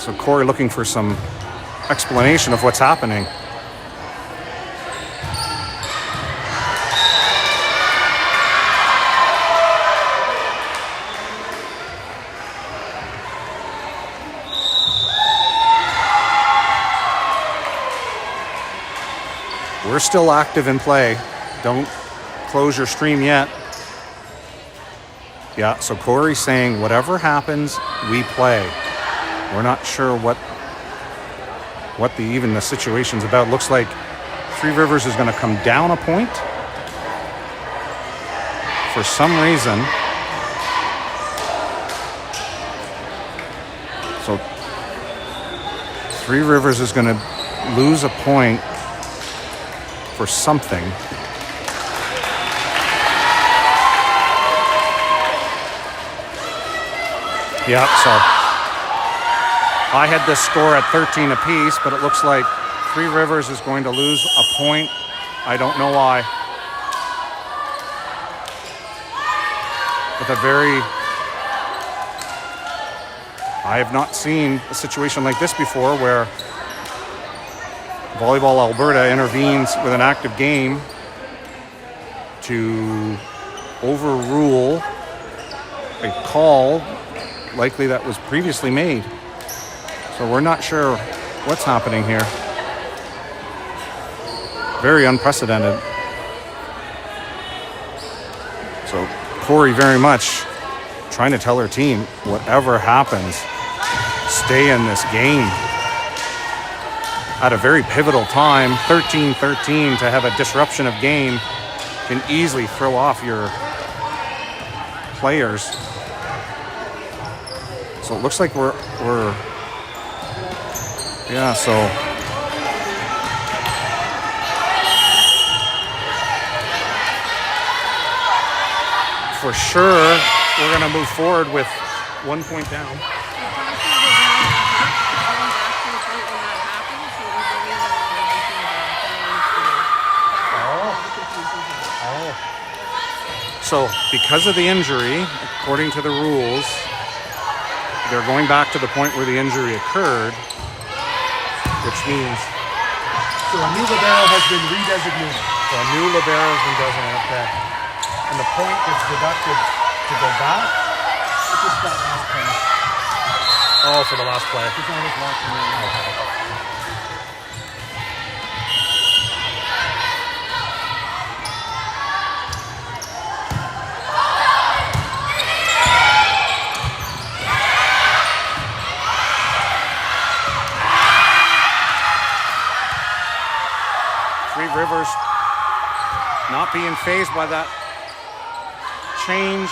So Corey looking for some explanation of what's happening. We're still active in play. Don't close your stream yet. Yeah, so Corey's saying whatever happens, we play. We're not sure what the situation's about. Looks like Three Rivers is going to come down a point for some reason. So Three Rivers is going to lose a point for something. Yeah, so I had this score at 13 apiece, but it looks like Three Rivers is going to lose a point. I don't know why. With I have not seen a situation like this before where Volleyball Alberta intervenes with an active game to overrule a call likely that was previously made. So we're not sure what's happening here. Very unprecedented. So Corey very much trying to tell her team, whatever happens, stay in this game at a very pivotal time. 13-13 to have a disruption of game can easily throw off your players. So it looks like we're yeah, so for sure we're going to move forward with 1 point down. So because of the injury, according to the rules, they're going back to the point where the injury occurred, which means... So a new libero has been redesignated. So a new libero has been designated, okay. And the point gets deducted to go back? It's just that last play. Oh, for the last play. It's not his last play. Okay. Rivers not being fazed by that change.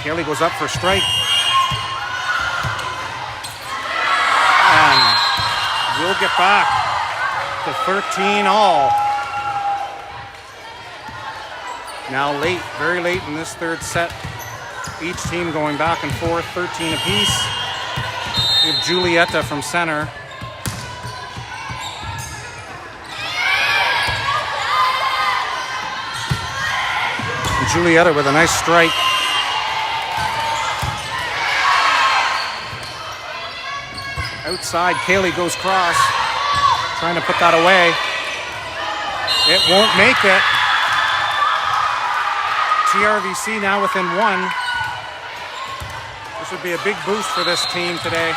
Kelly goes up for a strike. And we'll get back to 13-all. Now late, very late in this third set. Each team going back and forth, 13 apiece. We have Julieta from center. And Julieta with a nice strike. Outside, Kaylee goes cross. Trying to put that away. It won't make it. TRVC now within 1. This would be a big boost for this team today.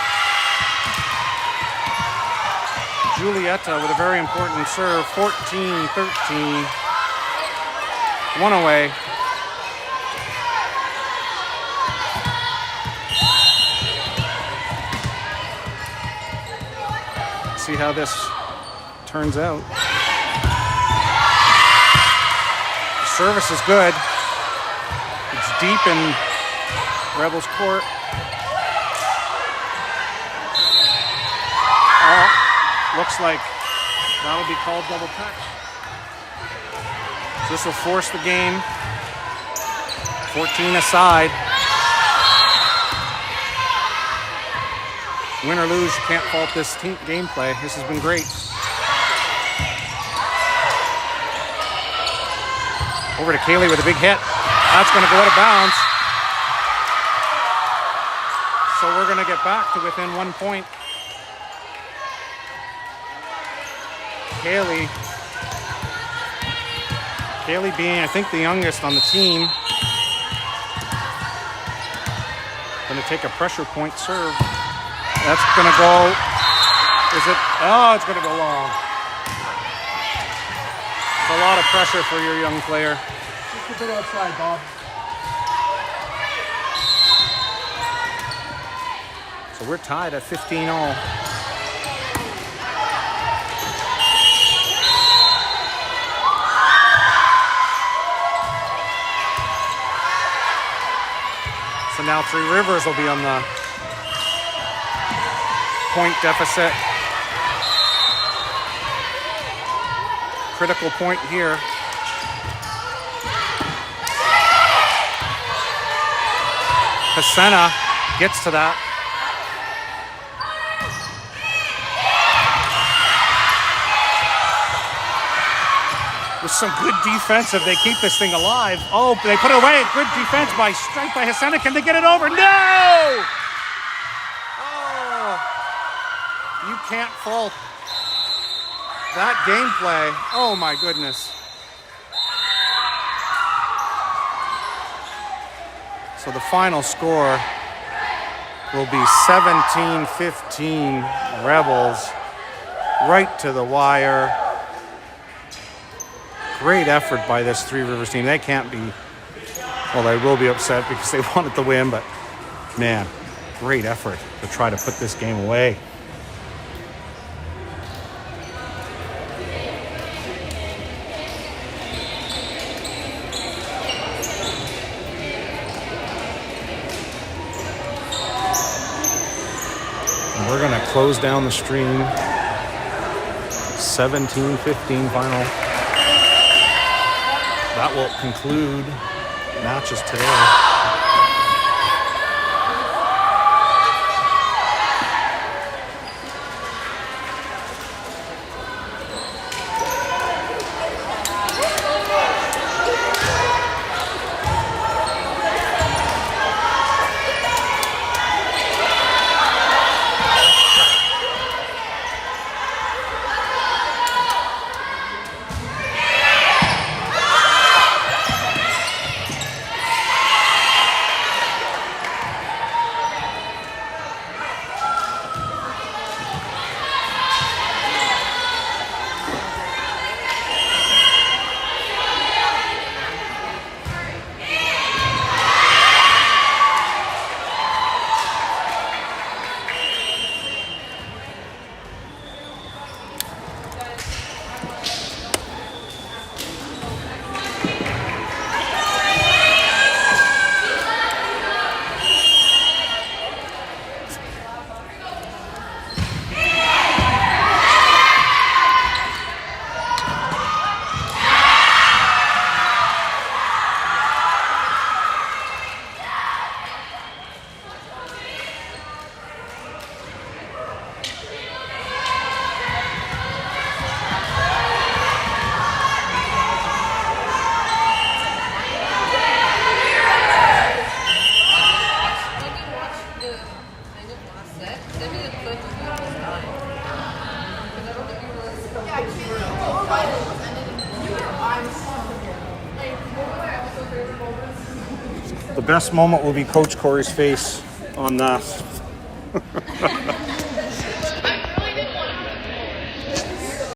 Julieta with a very important serve, 14-13. 1 away. Let's see how this turns out. The service is good. It's deep in Rebels court. Looks like that'll be called double touch. So this will force the game. 14 aside. Win or lose, you can't fault this team gameplay. This has been great. Over to Kaylee with a big hit. That's going to go out of bounds. So we're going to get back to within 1 point. Kaylee being, I think, the youngest on the team. Going to take a pressure point serve. That's going to go, is it? Oh, it's going to go long. It's a lot of pressure for your young player. Just a bit outside, Bob. So we're tied at 15-all. So now Three Rivers will be on the point deficit. Critical point here. Hasena gets to that. With some good defense, if they keep this thing alive. Oh, they put it away. Good defense by strike by Hasena. Can they get it over? No! Oh, you can't fault that gameplay. Oh my goodness. So the final score will be 17-15 Rebels, right to the wire. Great effort by this Three Rivers team. They can't be Well, they will be upset because they wanted to win, but man, great effort to try to put this game away. And we're going to close down the stream. 17-15 final. That will conclude matches today. The best moment will be Coach Corey's face on this.